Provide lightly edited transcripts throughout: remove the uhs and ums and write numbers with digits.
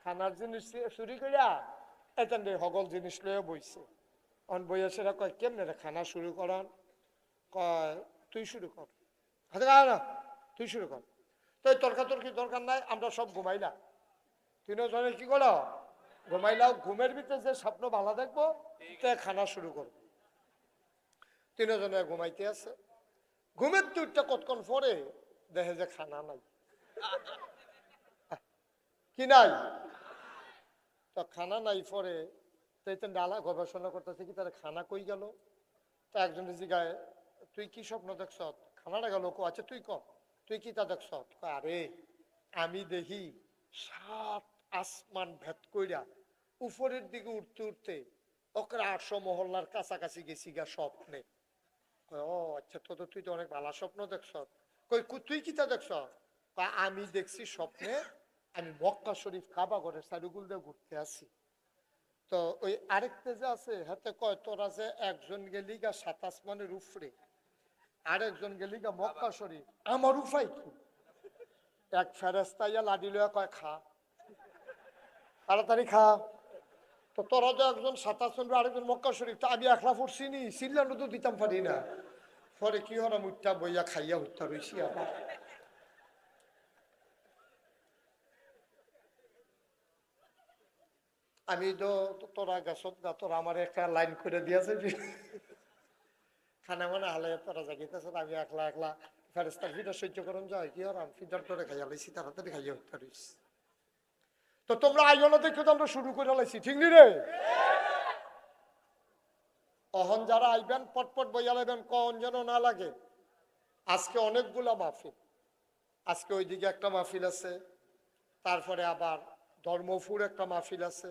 খানার জিনিস চুরি করিয়া এতেন সকল জিনিস লয়ে বইছে। অন বইয়া সেরা কয় কেমনে রে খানা শুরু করান? কয় তুই শুরু কর। হাতে না তুই শুরু কর। তো তর্কাতর্কি দরকার নাই, আমরা সব ঘুমাইলা। তিনজনে কি করো? ঘুমাইলাও। ঘুমের ভিতরে যে স্বপ্ন ভালো দেখবো তে খানা শুরু করবো। তিনজনে ঘুমাইতে আছে। ঘুমের দুইটা কতক্ষণ পরে দেখে যে খানা নাই। কি নাই? তো খানা নাই পরে ডালা গবেষণা করতেছে কি তার খানা কই গেল। তা একজনের জিগায় তুই কি স্বপ্ন দেখছ? খানাটা গেল। আচ্ছা তুই ক তুই কি তা দেখছ? আরে আমি দেখি 7 আসমান ভেদ কইরা উপরের দিকে উঠতে উঠতে ওকরা 800 মহল্লার কাছাকাছি গেছি গা স্বপ্নে। ও আচ্ছা, তো তুই তো অনেক ভালো স্বপ্ন দেখছ। কই তুই কি তা দেখছ? আমি দেখছি স্বপ্নে আমি মক্কা শরীফ কাবা ঘরের চারুগুল দিয়ে ঘুরতে আসি। তো ওই আরেকটা যে আছে হাতে কয় তোরা যে একজন গেলি গা 7 আসমানের উপরে, আরেকজন গেলি গা মক্কা শরীফ, আমার উপায় কি? এক ফেরেস্তা ইয়া লাডি লইয়া কয় খা, তাড়াতাড়ি খা। তো তোরা তো একজন 7 আসমান আরেকজন মক্কা শরীফ, তা আমি একলা ফুটছি নি, সিল্লানো তো দিতাম পারি না। পরে কি হলাম উঠটা বইয়া খাইয়া উঠটা রইছি। আবার আমি তো তোরা গেছ গা, তোরা আমার একটা লাইন করে দিয়েছে খানা মানে হালে তোরা জাগিতেছে, আমি একলা একলা ফেরেস্তার ফিটার সহ্য করুন যায় কি হলাম ফিটার করে খাইয়া লাইছি, তাড়াতাড়ি খাইয়া উঠতে রইছি। তো তোমরা আইও না দেখো তো আমরা শুরু করে লাইছি, ঠিক নি রে? অহন যারা আইবেন পটপট বইয়া লাইবেন, কখন যেন না লাগে। আজকে অনেকগুলা মাহফিল, আজকে ওইদিকে একটা মাহফিল আছে, তারপরে আবার ধর্মপুর একটা মাহফিল আছে,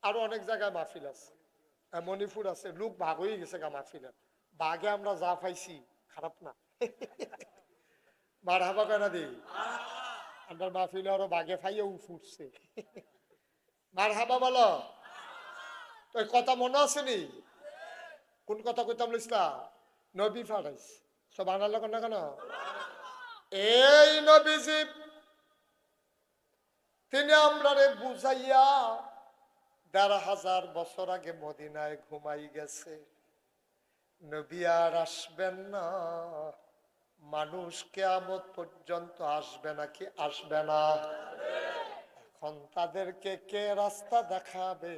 আরো অনেক জায়গায় মাহফিল আছে, মণিপুর আছে। লোক ভাগ হয়ে গেছে গা মাহফিলের। বাঘে আমরা যা পাইছি খারাপ না। মার হাবা কেনা দিই আমার মাহফিলে আরো বাঘে ফাইয়াও ফুটছে। মার হাবা বলো। তো কথা মনে আছে নি? কোন কথা কইতাম লিসলা? নবী ফারাইস সব আনার না কেন? এই নবীজি তিনি আমরা বুঝাইয়া ১,৫০০ বছর আগে মদিনায় ঘুমাই গেছে। নবী আর আসবেন না, মানুষ কিয়ামত পর্যন্ত আসবে নাকি আসবে না? এখন তাদেরকে কে রাস্তা দেখাবে?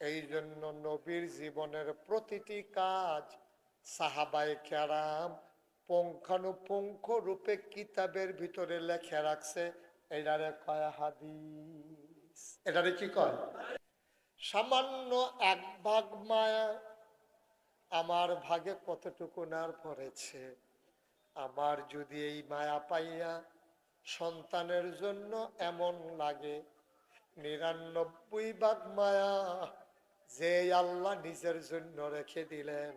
এই জন্য নবীর জীবনের প্রতিটি কাজ সাহাবায়ে কেরাম পুঙ্খানুপুঙ্খ রূপে কিতাবের ভিতরে লেখে রাখছে। এটারে কয় হাদিস। এটারে কি কয়? সামান্য 1 ভাগ মায়া আমার ভাগে কতটুকু নার পড়েছে। আমার যদি এই মায়া পাইয়া সন্তানের জন্য এমন লাগে, ৯৯ ভাগ মায়া যে আল্লাহ নিজের জন্য রেখে দিলেন,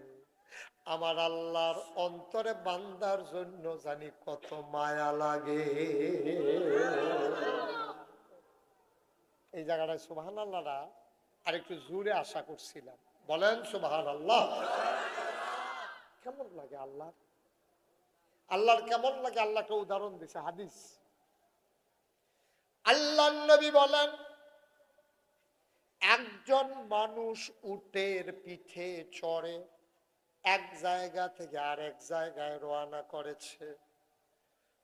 আমার আল্লাহর অন্তরে বান্দার জন্য জানি কত মায়া লাগে। এই জায়গাটায় সুবহানাল্লাহরা আরেকটু জোরে আশা করছিলাম, বলেন সুবহানাল্লাহ। কেমন লাগে আল্লাহ? আল্লাহর কেমন লাগে? আল্লাহকে উদাহরণ দিছে হাদিস। আল্লাহর নবী বলেন, একজন মানুষ উটের পিঠে চড়ে এক জায়গা থেকে আরেক জায়গায় রওনা করেছে।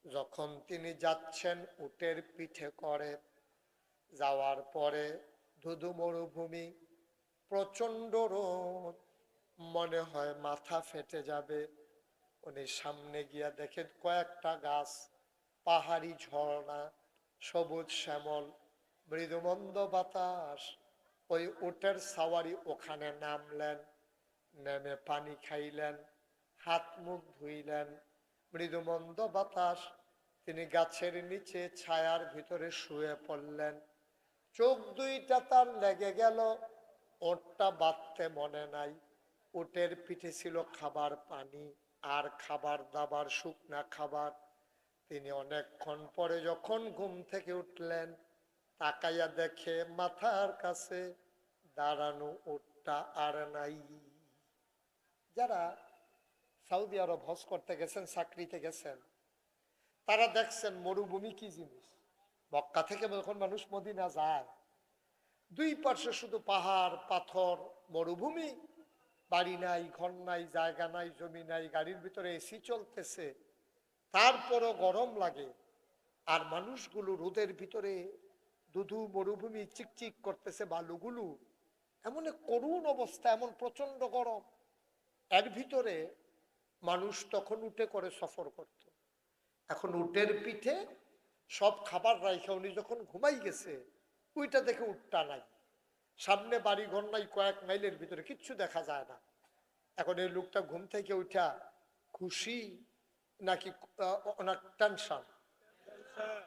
যখন তিনি যাচ্ছেন উটের পিঠে করে, যাওয়ার পরে ধুধু মরুভূমি, প্রচন্ড রোদ, মনে হয় মাথা ফেটে যাবে। উনি সামনে গিয়া দেখেন কয়েকটা গাছ, পাহাড়ি ঝর্ণা, সবুজ শ্যামল, মৃদুমন্দ বাতাস। ওই উটের সাওয়ারি ওখানে নামলেন, নেমে পানি খাইলেন, হাত মুখ ধুইলেন। মৃদুমন্দ বাতাস, তিনি গাছের নিচে ছায়ার ভিতরে শুয়ে পড়লেন। চোখ দুইটা তার লেগে গেল, ওটটা বাঁধতে মনে নাই। উটের পিঠে ছিল খাবার পানি আর খাবার দাবার, শুকনা খাবার। তিনি অনেকক্ষণ পরে যখন ঘুম থেকে উঠলেন, তাকাইয়া দেখে মাথার কাছে দাঁড়ানো উটটা আর নাই। যারা সৌদি আরব হজ করতে গেছেন, চাকরিতে গেছেন, তারা দেখছেন মরুভূমি কি জিনিস। মক্কা থেকে যখন মানুষ মদিনা যায়, দুই পাশে শুধু পাহাড় পাথর মরুভূমি, বাড়ি নাই, ঘর নাই, জায়গা নাই, জমি নাই, গাড়ির ভিতরে এসি চলতেছে, তারপরও গরম লাগে। আর মানুষগুলো রোদের ভিতরে দুধু মরুভূমি চিকচিক করতেছে, বালুগুলো এমন এক করুণ অবস্থা, এমন প্রচন্ড গরম। এর ভিতরে মানুষ তখন উঠে করে সফর করত। এখন উটের পিঠে সব খাবার রাইখা উনি যখন ঘুমাই গেছে, ওইটা দেখে উটটা নাই, সামনে বাড়ি ঘর নাই, কয়েক মাইলের ভিতরে কিচ্ছু দেখা যায় না। এখন এই লোকটা ঘুম থেকে উঠা খুশি নাকি টেনশন?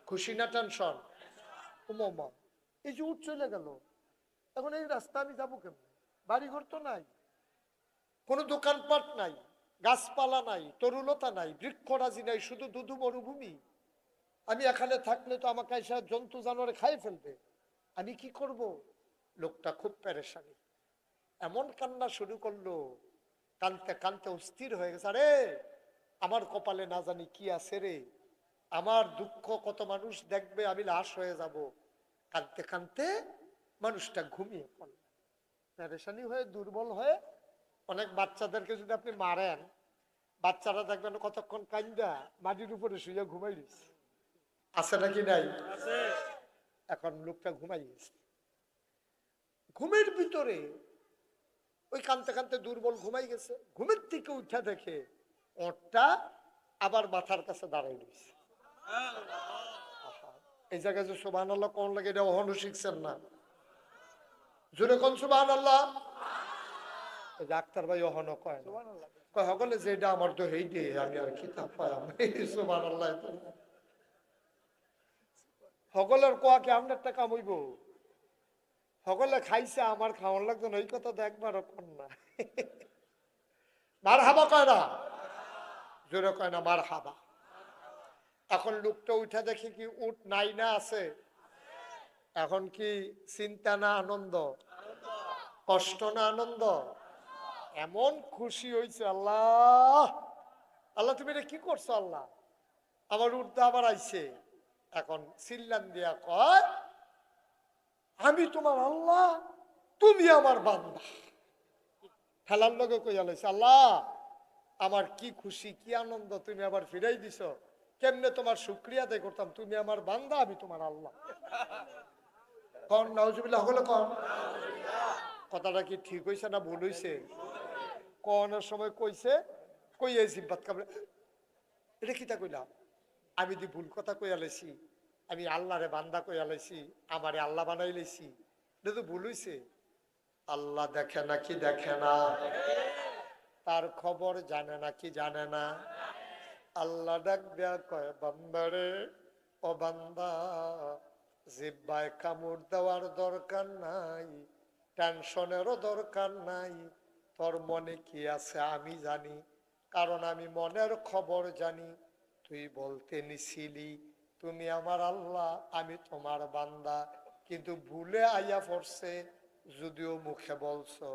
খুশি না টেনশন? ওমা, এই যে উঠ চলে গেল, এখন এই রাস্তা আমি যাবো কেমন? বাড়িঘর তো নাই, কোনো দোকানপাট নাই, গাছপালা নাই, তরুলতা নাই, বৃক্ষরাজি নাই, শুধু দুধু মরুভূমি। আমি এখানে থাকলে তো আমাকে এসে জন্তু জানোয়ারে খাই ফেলবে, আমি কি করব? লোকটা খুব পেরেশানি, এমন কান্না শুরু করলো, কানতে কানতে অস্থির হয়ে গেছে। আরে আমার কপালে না জানি কি আছে রে, আমার দুঃখ কত মানুষ দেখবে, আমি লাশ হয়ে যাব। কানতে কানতে মানুষটা ঘুমিয়ে পড়ল, পেরেশানি হয়ে দুর্বল হয়ে। অনেক বাচ্চাদেরকে যদি আপনি মারেন, বাচ্চারা দেখবেন কতক্ষণ কান্দা মাটির উপরে শুয়ে ঘুমাই দিচ্ছে, আছে নাকি নাই? এখন লোকটা ঘুমাই গেছে, ঘুমের ভিতরে ওই কানতে কানতে দুর্বল ঘুমাই গেছে। ঘুমের থেকে উঠা দেখে ওটা আবার মাথার কাছে দাঁড়াই দিয়েছে। এই জায়গায় যে সুবহানাল্লাহ কোন লাগে, এটা অহনো শিখছেন না? জোরে কোন সুবহানাল্লাহ। ডাক্তার ভাই অহনো কয় না, কয় হগলে যে এটা আমার তো হেই দিয়ে আমি আর কি তা পাইলাম। সুবহানাল্লাহ। হগলের কোয়া কি আপনার টাকা হইব? সকলে খাইছে, আমার খাওয়ার লাগতো না, ওই কথা তো একবারও কর না। মার হাবা কয় না, জোরে কয় না মার হাবা। এখন লোকটা উঠা দেখি কি উঠ নাই না আছে। এখন কি চিন্তা না আনন্দ? কষ্ট না আনন্দ? এমন খুশি হয়েছে, আল্লাহ আল্লাহ তুমি এটা কি করছো আল্লাহ, আমার উঠতে আবার আইছে। এখন চিল্লান দিয়া কয়, আমি তোমার আল্লাহ, তুমি আমার বান্দা। খেলার লগে কইয়া লাইছে, আল্লাহ আমার কি খুশি কি আনন্দ, তুমি আবার ফিরাই দিছ। কেমনে তোমার শুকরিয়া আদায় করতাম, তুমি আমার বান্দা, আমি তোমার আল্লাহ। কন নাউজুবিল্লাহ হলো কন। কথাটা কি ঠিক হইছে না ভুল হইছে? কনের সময় কইছে, কইয়া জিব্বাত কামড়ে, এটা কিতা কইলাম? আমি দি ভুল কথা কইয়া লাইছি, আমি আল্লাহরে বান্দা কইয়া লাইছি, আমারে আল্লাহ বানাই লাইছি, এটা তো ভুল হইছে। আল্লাহ দেখে নাকি দেখে না? তার খবর জানে নাকি জানে না? আল্লাহ ডাক দেয়া কয়, বান্দারে ও বান্দা, জিব্বায় কামড় দেওয়ার দরকার নাই, টেনশনেরও দরকার নাই, তোর মনে কি আছে আমি জানি, কারণ আমি মনের খবর জানি। তুই বলতে নিছিলি তুমি আমার আল্লাহ, আমি তোমার বান্দা, কিন্তু ভুলে আইয়া পড়ছে, যদিও মুখে বলছো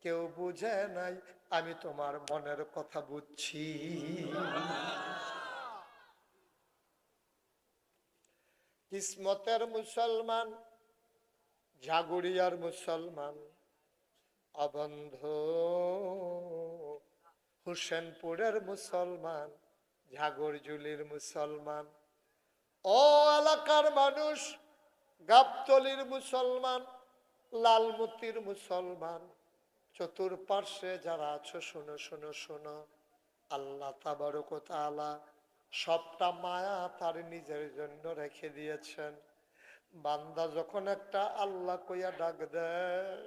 কেউ বুঝে নাই, আমি তোমার মনের কথা বুঝছি। কিসমতের মুসলমান, জাগুরিয়ার মুসলমান, অবন্ধ হুসেনপুরের মুসলমান, ঝাগরজুলির মুসলমান, ও এলাকার মানুষ, গাবতলির মুসলমান, লালমতির মুসলমান, চতুর্পার্শ্বে যারা আছো শোনো শোনো শোনো, আল্লাহ তাবারক ওয়া তাআলা সবটা মায়া তার নিজের জন্য রেখে দিয়েছেন। বান্দা যখন একটা আল্লাহ কইয়া ডাক দেয়,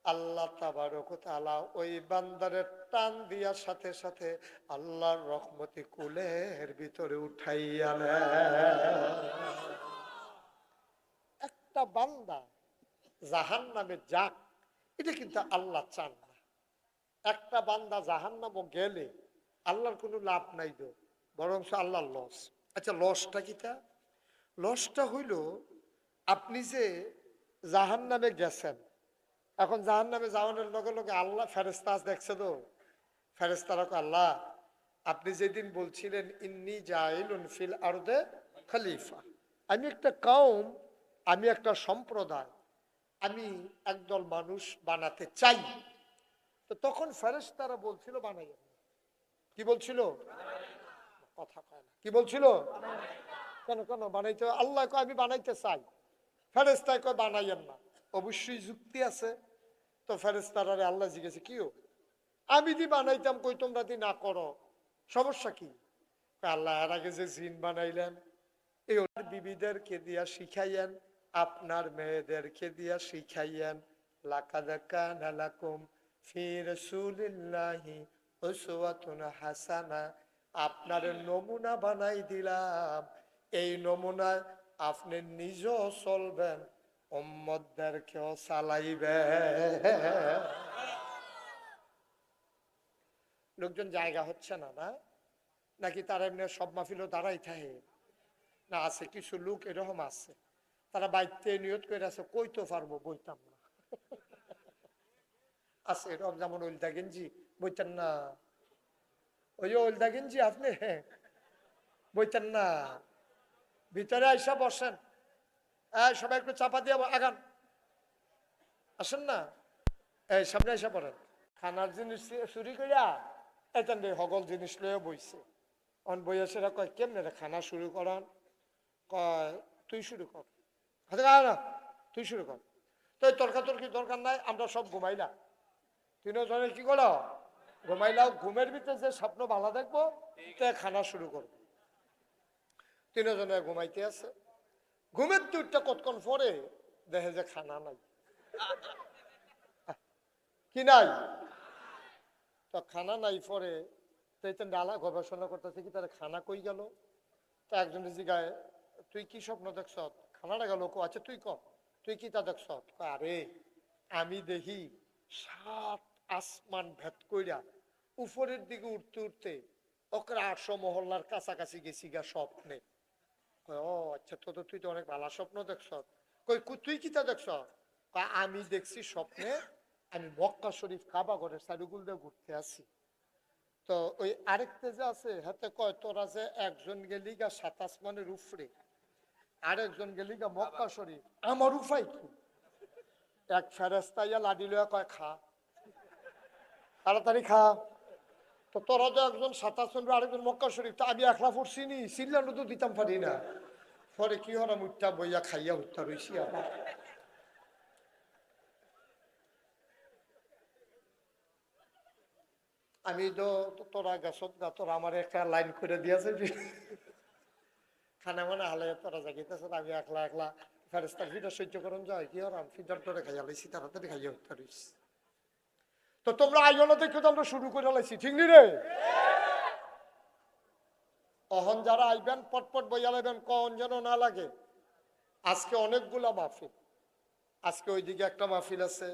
আল্লাহ তাবারক ওয়া তাআলা ওই বান্দারে টান দিয়া সাথে সাথে আল্লাহর রহমতি কুলের ভিতরে উঠাইয়া নেয়। একটা বান্দা জাহান্নামে যাক, এটা কিন্তু আল্লাহ চান না। একটা বান্দা জাহান্নামে গেলে আল্লাহর কোনো লাভ নাই তো, বরং আল্লাহর লস। আচ্ছা লসটা কিটা? লসটা হইল, আপনি যে জাহান্নামে গেছেন, এখন জাহান্নামে যাওয়ানোর লগে লগে আল্লাহ ফেরেশতা দেখছে তো, ফেরেশতারা কয়, আল্লাহ আপনি যেদিন বলছিলেন ইন্নী জাইলুন ফিল আরদে খলিফা, আমি একটা কওম, আমি একটা সম্প্রদায়, আমি একদল মানুষ বানাতে চাই। তো তখন ফেরেশতারা বলছিল বানাইয়েন না। কি বলছিল? কথা কয় না। কি বলছিল? কেন কেন বানাইতে? আল্লাহ কয় আমি বানাইতে চাই, ফেরেশতা কয় বানাইয়েন না। অবশ্যই যুক্তি আছে। তো ফেরেশতারা আল্লাহ জিজ্ঞেস কিও, আমি দি বানাইতাম কই তোমরা দি না করো, সমস্যা কি? আল্লাহ এর আগে যে জিন বানাইলেন এই বিবিদেরকে দিয়া শিখাইয়েন, আপনার মেয়েদেরকে দিয়া শিখাইয়েন। লাকাদ কানা লাকুম ফি রাসূলিল্লাহি উসওয়াতুন হাসানা, আপনার নমুনা বানাই দিলাম। এই নমুনায় আপনি নিজেও চলবেন, উম্মতদেরকেও চালাইবেন। লোকজন জায়গা হচ্ছে না, না নাকি তারা এমনি সব মাহফিলও দাঁড়াই থাকে? না, আছে কিছু লোক এরকম আছে, তারা বাইতে নিয়ত করে আছে কইতে পারবো, বইতাম না। আছে এরকম, যেমন ওলদা গেঞ্জি বইতেন না, ওই যে ওলদা গেঞ্জি আপনি বইতেন না, ভিতরে আইসা বসেন, সবাই একটু চাপা দিয়ে আগান, আসেন না, এই সামনে আইসা পড়েন। খানার জিনিস চুরি করিয়া এতেন হগল জিনিস লয়ে বইছে। অন বইয়া সেরা কয় কেমনে রে খানা শুরু করান? কয় তুই শুরু কর। না, তুই শুরু কর। তো তর্কাতর্কি দরকার নাই, আমরা সব ঘুমাইলা, তিনজনে কি করো ঘুমাইলাও। ঘুমের ভিতরে যে স্বপ্ন ভালো দেখবো তে খানা শুরু করবো। তিনজনে ঘুমাইতে আছে, ঘুমের দুইটা কতক্ষণ পরে দেখে যে খানা নাই। কি নাই? তো খানা নাই পরে ডালা গবেষণা করতেছে কি তার খানা কই গেল। তো একজন জিগায় তুই কি স্বপ্ন দেখছ? খানাটা গেল। আচ্ছা তুই ক, তুই কি তা দেখছ? আরে আমি দেখি 7 আসমান ভেদ কইরা উপরের দিকে উঠতে উঠতে ওকে 800 মহল্লার কাছাকাছি গেছি গা স্বপ্নে। ও আচ্ছা, তো তুই তো অনেক ভালো স্বপ্ন দেখছ। কই তুই কি তা দেখছ? আমি দেখছি স্বপ্নে আমি মক্কা শরীফ কাবা ঘরের চারিগুল দিয়ে ঘুরতে আসি। তো ওই আরেকটা যে আছে হাতে কয় তোরা যে একজন গেলি গা 7 আসমানের উপরে, আরেকজন গেলি গা মক্কা শরীফ, আমার উপায় কি? এক ফেরেস্তা ইয়া লাডি লয়া কয় খা, তাড়াতাড়ি খা। তো তোরা তো একজন 7 আসমান আরেকজন মক্কা শরীফ, তো আমি একলা পড়ছি নি, সিল্লানো তো দিতাম পারি না। পরে কি হরা মুঠটা বইয়া খাইয়া উঠতে রইছি আবার। আমি তো তোরা গেছ গা, তোরা আমার একটা লাইন করে দিয়েছে খানা মানে হালে তোরা জাগিতেছে, আমি একলা একলা ফেরেস্তার ফিটার সহ্য করুন যায় কি হরাম ফিটার তোরে খাইয়া লাইছি, তাড়াতাড়ি খাইয়া উঠতে রইছি। তো তোমরা আইও না দেখো তো আমরা শুরু করে লাইছি, ঠিক নি রে? অহন যারা আইবেন পটপট বইয়া লাইবেন, কন যেন না লাগে। আজকে অনেকগুলা মাহফিল, আজকে ওইদিকে একটা মাহফিল আছে,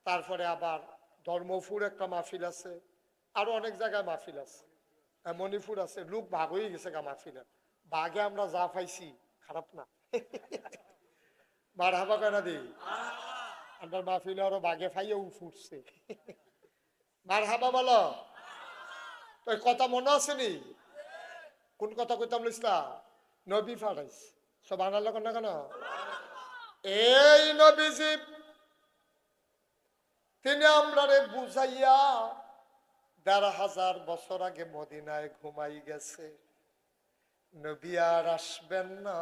তারপরে আবার ধর্মপুর একটা মাহফিল আছে, আরো অনেক জায়গায় মাহফিল আছে, মণিপুর আছে। লোক ভাগ হয়ে গেছে গা মাহফিলের, বাঘে আমরা যা পাইছি খারাপ না। মারহাবা কেনা দিই, আমার মাহফিলে আরো বাঘে ফাইয়াও ফুটছে। মারহাবা বলো। তো কথা মনে আছে নি? কোন কথা কইতাম লিসলা? নবী ফারাইস সব আনার না কেন? এই নবীজি তিনি আমরা বুঝাইয়া 1500 বছর আগে মদিনায় ঘুমাই গেছে। নবী আর আসবেন না,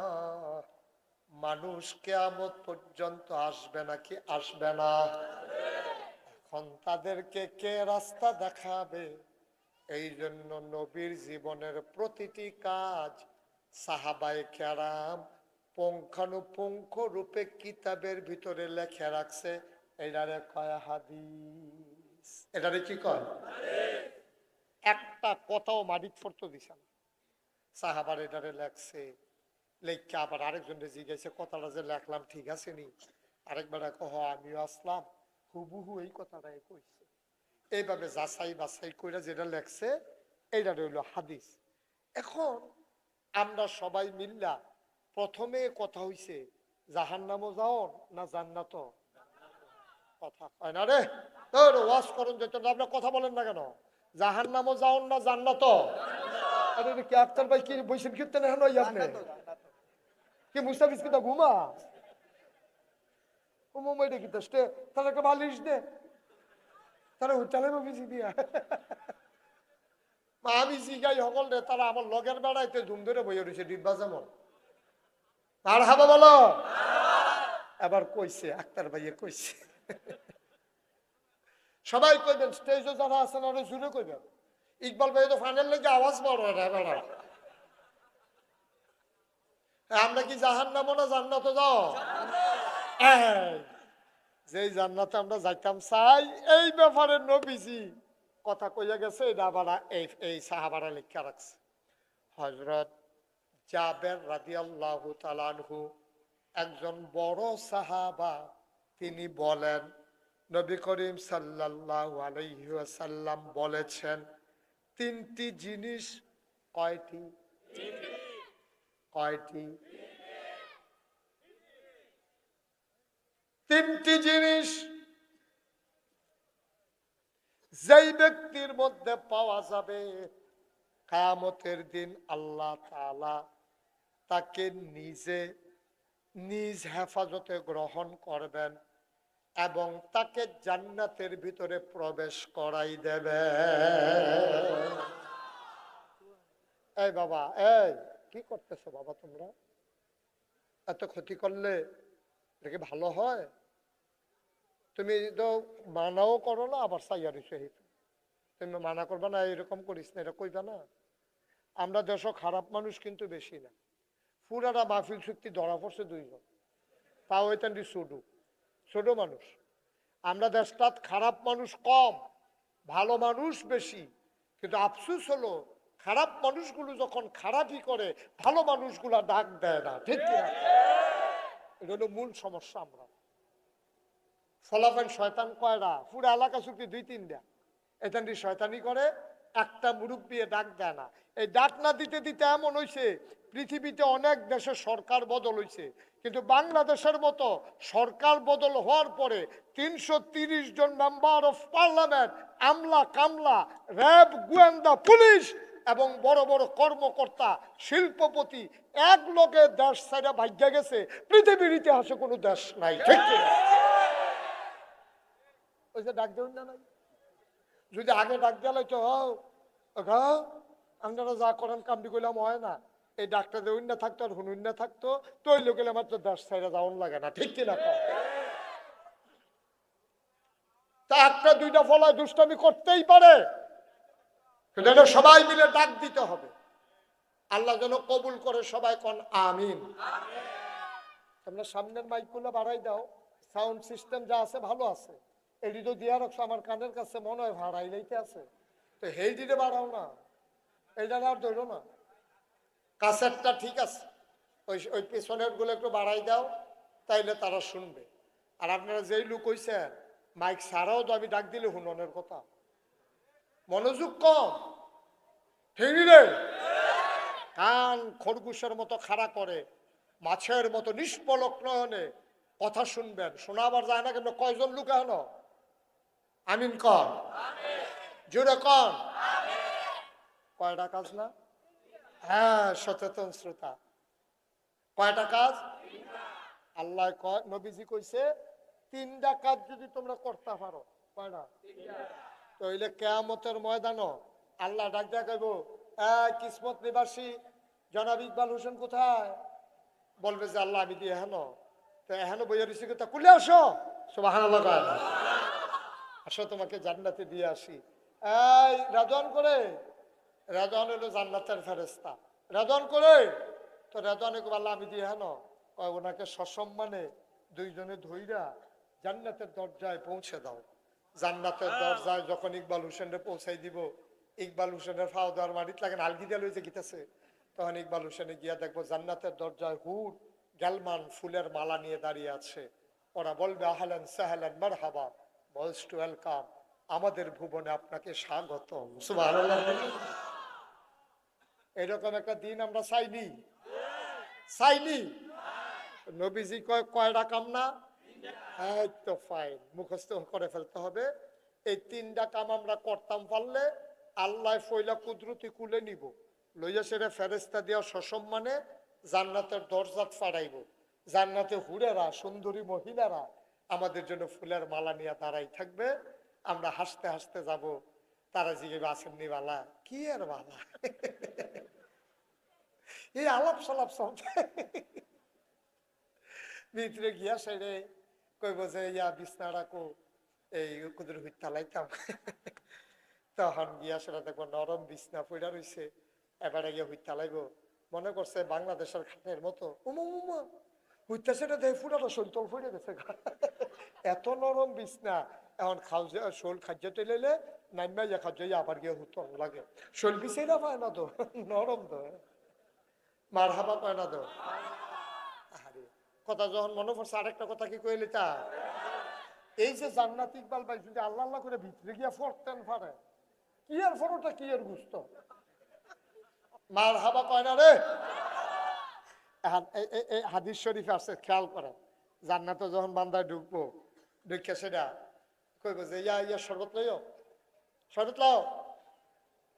মানুষ কিয়ামত পর্যন্ত আসবে নাকি আসবে না? এখন তাদেরকে কে রাস্তা দেখাবে? এই জন্য নবীর জীবনের প্রতিটি কাজ সাহাবায়ে কেরাম পুঙ্খানুপুঙ্খ রূপে কিতাবের ভিতরে লেখা রাখছে। এটারে কয় হাদিস। এটারে কি কয়? একটা কথাও মাটিত পড়তে দিছে না। সাহাবার এটারে লেখছে, লেখা আবার আরেকজনের জিজ্ঞাসা কথাটা যে লেখলাম ঠিক আছে নি? আরেকবার কহ আমিও আসলাম, হুবহু এই কথাটাই কইছে। এইভাবে যাচাই বাছাই করে যেটা লেখছে এইটা রইল হাদিস। এখন আমরা সবাই মিল্লা প্রথমে কথা হইছে জাহান্নামও যাও না জান্নাত? কথা হয় না রে, তোর ওয়াজ করুন যেত না, আপনার কথা বলেন না কেন? জাহান্নামও যাও না জান্নাত? আরে কি আক্তার ভাই কি বইছেন কীর্তন এখন আপনি কি মুস্তাফিজ কি ঘুমা? ও মোমাইটা কি দোষ তাহলে একটা বালিশ দে, তারা হোটেলে বসেছি দিয়া আমি জিগাই সকল রে, তারা আমার লগের বেড়াইতে ধুম ধরে বইয়ে রয়েছে ডিব্বা যেমন। আর হাবা বলো, এবার কইছে আক্তার ভাইয়ে কইছে সবাই কইবেন, স্টেজে যারা আছেন আরো জুড়ে কইবেন। ইকবাল ভাই তো ফাইনাল লেগে আওয়াজ বড় বেড়া। আমরা কি জাহান্নামে না জান্নাতে যাও? যেই জান্নাতে আমরা যাইতাম চাই, এই ব্যাপারে নবীজি কথা কইয়া গেছে। এটা আবার এই সাহাবারা লিখা রাখছে। হযরত জাবের রাদিয়াল্লাহু তাআলা আনহু একজন বড় সাহাবা, তিনি বলেন নবী করিম সাল্লাল্লাহু আলাইহি ওয়াসাল্লাম বলেছেন, তিনটি জিনিস। কয়টি? কয়টি? তিনটি জিনিস যেই ব্যক্তির মধ্যে পাওয়া যাবে, কিয়ামতের দিন আল্লাহ তাআলা তাকে নিজ হেফাজতে গ্রহণ করবেন এবং তাকে জান্নাতের ভিতরে প্রবেশ করাই দেবে। এই বাবা, এই কি করতেছো বাবা তোমরা? এত ক্ষতি করলে এটা কি ভালো হয়? তুমি তো মানাও করো না, আবার সাইয়ারি সহিত তুমি মানা করবা না, এরকম করিস না, এটা কইবা না। আমরা দেশও খারাপ মানুষ কিন্তু বেশি না। পুরাটা মাহফিল চুক্তি ধরা পড়ছে দুইজন, তাও এতেন ছোট মানুষ। আমরা দেশটাত খারাপ মানুষ কম, ভালো মানুষ বেশি। কিন্তু আফসোস হলো, খারাপ মানুষগুলো যখন খারাপই করে, ভালো মানুষগুলা ডাক দেয় না। ঠিক কিনা? এটা হলো মূল সমস্যা। আমরা ফলাফল শয়তান কয়রা, পুরো এলাকা চুক্তি 2-3টা, এখান দিয়ে শয়তানি করে, একটা মুরব্বী ডাক দেয় না। এই ডাক না দিতে দিতে এমন হয়েছে, পৃথিবীতে অনেক দেশে সরকার বদল হয়েছে, কিন্তু বাংলাদেশের মতো সরকার বদল হওয়ার পরে 330 জন মেম্বার অফ পার্লামেন্ট, আমলা কামলা, র্যাব, গোয়েন্দা, পুলিশ এবং বড় বড় কর্মকর্তা, শিল্পপতি এক লোকে দেশ ছেড়ে ভাগ্যে গেছে। পৃথিবীর ইতিহাসে কোনো দেশ নাই। ঠিক কিনা? ওই যে ডাক দেবেন না নাই, যদি আগে ডাক দেওয়া তো আপনারা যা করেন কামটি করলাম হয় না, এই ডাক্তার দেউন না থাকতো আর হুনুন না থাকতো, তো ওই লোকের আমার তো দেশ ছাইরা যাওয়ান লাগে না। ঠিক কিনা? তা একটা দুইটা ফলায় দুষ্টামি করতেই পারে, কিন্তু এটা সবাই মিলে ডাক দিতে হবে। আল্লাহ যেন কবুল করে, সবাই কোন আমিন। তোমরা সামনের মাইকগুলো বাড়াই দাও, সাউন্ড সিস্টেম যা আছে ভালো আছে, এটি তো দিয়া রাখছো, আমার কানের কাছে মনে হয় ভাড়াই লাইতে আছে, তো হেই দিতে বাড়াও না, এইটা আর ধরো না। কাছেরটা ঠিক আছে, ওই ওই পেছনের গুলো একটু বাড়াই দাও, তাইলে তারা শুনবে। আর আপনারা যেই লোক হইছেন, মাইক ছাড়াও তো আমি ডাক দিলে হুননের কথা, মনোযোগ কম, ঠিক রে? কান খরগোশের মতো খাড়া করে, মাছের মতো নিষ্পলক নয়নে কথা শুনবেন। শোনা আবার যায় না কেন? কয়জন লোক এখনো আমিন কর, জোরে কর। কয়টা কাজ না? হ্যাঁ, সচেতন শ্রোতা, কয়টা কাজ? আল্লাহ কয়, নবীজি কইছে 3টা কাজ যদি তোমরা করতে পারো। কয়টা? তাইলে কিয়ামতের ময়দানও আল্লাহ ডাক দেয়া কইব, কিসমত নিবাসী জনাব ইকবাল হোসেন কোথায়? বলবে যে আল্লাহ আমি দিয়ে হেন, তো এহেন বইয়া দিছি, তা কুলে আসো, সুবহানাল্লাহ, আসো তোমাকে জান্নাতে দিয়ে আসি। এই রাজন করে, রাজন হলো জান্নাতের ফেরেশতা, রাজন করে, তো রাজনে কো আল্লাহ আমি দিয়ে হেন, ওনাকে সসম্মানে দুইজনে ধইরা জান্নাতের দরজায় পৌঁছে দাও। জান্নাতের দরজায় যখন ইকবাল হোসেনরে পৌঁছাই দিব, ইকবাল হোসেনের ফাও দেওয়ার মাটিত লাগেন আলগি দিয়ে লইছে গিতেছে, তখন ইকবাল হোসেনে গিয়া দেখবো জান্নাতের দরজায় হুট গ্যালমান ফুলের মালা নিয়ে দাঁড়িয়ে আছে। ওরা বলবে আহলান সাহলান মারহাবা, মোস্ট ওয়েলকাম, আমাদের ভুবনে আপনাকে স্বাগতম। সুবহানাল্লাহ। এরকম একটা দিন আমরা চাইনি, চাইনি। নবীজি কয় কয়টা কাম না? হ্যাঁ, তো ফাইন, মুখস্থ করে ফেলতে হবে। এই 3টা কাম আমরা করতাম পারলে আল্লাহ ফয়লা কুদরতি কুলে নিব, লইয়া সেটা ফেরেশতা দিয়া সসম্মানে জান্নাতের দরজাত ফাড়াইব। জান্নাতে হুরেরা, সুন্দরী মহিলারা আমাদের জন্য ফুলের মালা নিয়ে দাঁড়াই থাকবে, আমরা হাসতে হাসতে যাব। তারা জিজ্ঞেস আসেননি বালা, কি আর বালা, এই আলাপ সালাপ চলতে। ভিতরে গিয়া সেরে কইব যে ইয়া বিছনা রাখো, এই কুদুর হুইতা লাইতাম। তখন গিয়া সেটা দেখবো নরম বিছনা পইড়া রইছে, এবারে গিয়ে হুইতা লাইব। মনে করছে বাংলাদেশের খাটের মতো, উমা হুইতা সেটা দেখে ফুটাটা শৈতল ফুটে গেছে। এত নরম বিছনা। এখন খাওয়া শোল খাদ্য টেলে নাইমা ইয়া খাদ্য আবার গিয়ে হুতো লাগে, শোল বিছাই না পায় না তো, নরম তো, মার হাবা পায় না তো। আরে কথা যখন মনে পড়ছে, আরেকটা কথা কি কইলি তা, এই যে জান্নাত ইকবাল ভাই যদি আল্লাহ আল্লাহ করে ভিতরে গিয়া ফরতেন পারে, কি আর ফরোটা কি আর গুস্ত, মার হাবা পায় না রে। হাদিস শরীফে আছে, খেয়াল করেন, জান্নাতে যখন বান্দায় ঢুকবো, ঢুকে সেটা কইব যে ইয়া ইয়া শরবত লইও, শরবত লাও।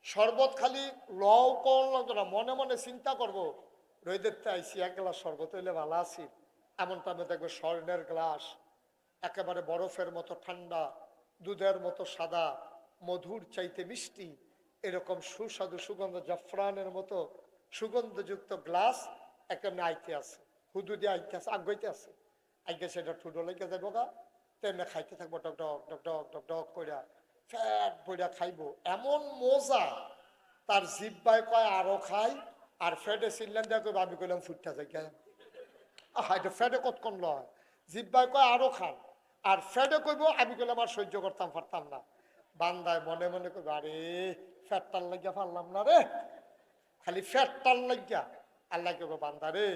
শরবত খালি লও কোন লাগতো না, মনে মনে চিন্তা করবো রইদের আইসি এক গ্লাস শরবত হইলে ভালো আছি। এমন টাইমে দেখবো স্বর্ণের গ্লাস, একেবারে বরফের মতো ঠান্ডা, দুধের মতো সাদা, মধুর চাইতে মিষ্টি, এরকম সুস্বাদু সুগন্ধ জাফরানের মতো সুগন্ধযুক্ত গ্লাস একটা আইতে আছে, হুদু দিয়ে আইতে আছে, আগাইতে আছে। আগে সেটা ঠুডো লেগে যাবো গা, তেমনি খাইতে থাকবো ডক ডক ডক ডক ডক ডক কইরা, ফ্যাট বইরা খাইবো, এমন মজা। তার জিব্বায় কয় আরো খাই, আর ফ্যাটে চিনলেন দেখ আমি কইলাম ফুটটা যাই। এটা ফ্যাটে কতক্ষণ লয়, জিব্বায় কয় আরো খান, আর ফ্যাটে কইব আমি কইলাম আর সহ্য করতাম পারতাম না। বান্দায় মনে মনে কইব আরে ফ্যাটটার লাগিয়া পারলাম না রে, খালি ফ্যাটটার লাগিয়া। আল্লাহ কইব বান্দা রে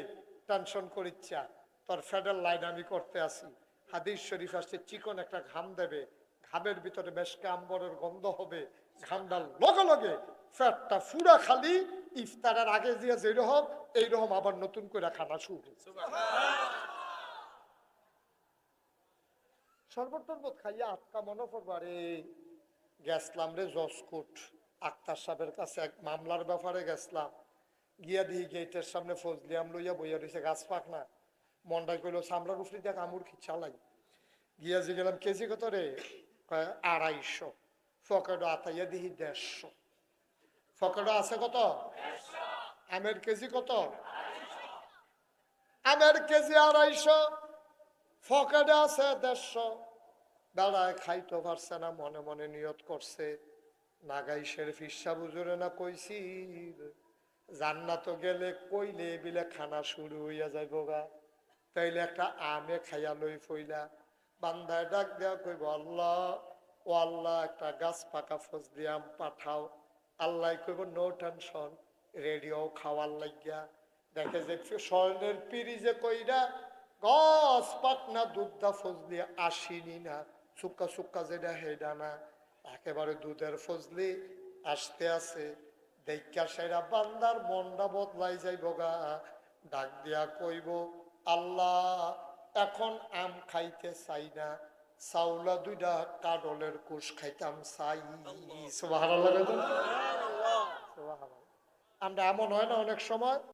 টেনশন করিচ্ছা, তোর ফ্যাটের লাইন আমি করতে আসি। হাদিস শরীফ আসছে, চিকন একটা ঘাম দেবে, ঘামের ভিতরে বেশ আম্বরের গন্ধ হবে, ঘামটার লগে লগে ফ্যাটটা ফুরা খালি ইফতারের আগে দিয়ে যেরকম এইরকম আবার নতুন করে খানা শুরু। শরবত টরবত খাইয়া আটকা মনে পড়বো, আরে গেছলাম রে জসকোট আক্তার সাহেবের কাছে, এক মামলার ব্যাপারে গেছলাম। গিয়া দিই গেটের সামনে ফজলিয়াম লইয়া বইয়া রয়েছে, গাছ পাক না, মন্ডাই কইলো সামলার উফরি দেখ আমুর কি চালাই। গিয়া যে গেলাম কেজি কত রে, 250। ফকেটও আতাইয়া দিহি 150। ফকেটও আছে কত, আমের কেজি কত, আমের কেজি 250, ফকেটে আছে 150। বেড়ায় খাইতে পারছে না, মনে মনে নিয়ত করছে, নাগাই শরীফ ইসা বুজুরে না কইছি জান্নাত গেলে কইলে বিলে খানা শুরু হইয়া যাইব গা, তাইলে একটা আমে খাইয়া লই ফইলা। বান্দায় ডাক দেয়া কইব আল্লাহ, ও আল্লাহ একটা গাছ পাকা ফজলি আম পাঠাও। আল্লাহ কইব নো টেনশন, রেডিও খাওয়ার লাগিয়া। দেখে যে স্বর্ণের পিড়ি যে কইরা গছ পাকনা দুধটা ফজলি আসিনি না, সুক্কা সুক্কা যেটা হেডা না, একেবারে দুধের ফজলি আসতে আছে। দেখা সেরা বান্দার মনটা বদলাই যাইব গা, ডাক দিয়া কইব আল্লাহ এখন আম খাইতে চাই না, চাউলা 2টা কাডলের কুশ খাইতাম চাই। সুবহানাল্লাহ। আমরা এমন হয় না অনেক সময়